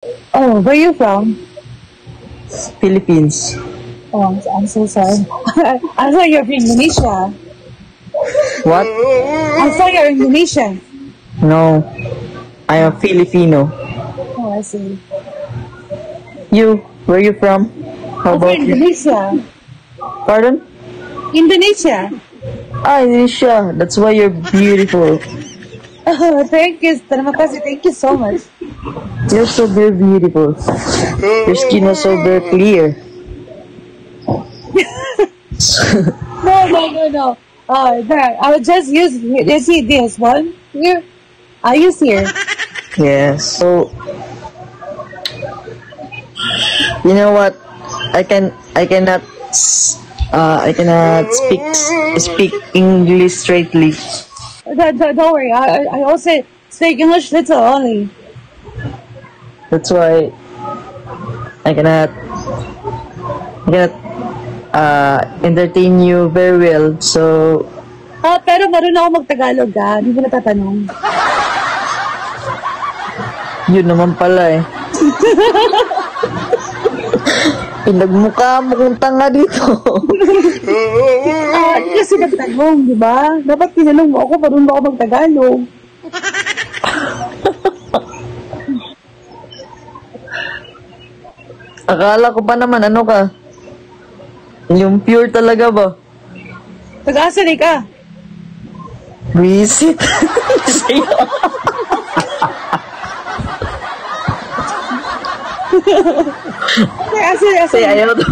Oh, where you from? Philippines. Oh, I'm so sorry. I thought you're from Indonesia. What? I thought you're Indonesian. No, I am Filipino. Oh, I see. You, where you from? How I'm from about you? Indonesia. Pardon? Indonesia. Ah, Indonesia. That's why you're beautiful. Oh, thank you. Terima kasih. Thank you so much. You're so very beautiful. Your skin was so very clear. No. There. I will just use this one. Here. I'll use here. Yeah, so you know what? I cannot speak English straightly. Don't worry. I also speak English little only. That's why I cannot entertain you very well. So Pero marunong ako mag-Tagalog Hindi mo natatanong. yun naman pala eh. Pinagmukha mo kung tanga dito. Hindi kasi nagtanong, di ba? Dapat tinanong mo ako, marunong ako mag-Tagalog. Akala ko pa naman ano ka? Yung pure talaga ba? Taga-asali ka. Visit. Taga-asali. Say ayaw to.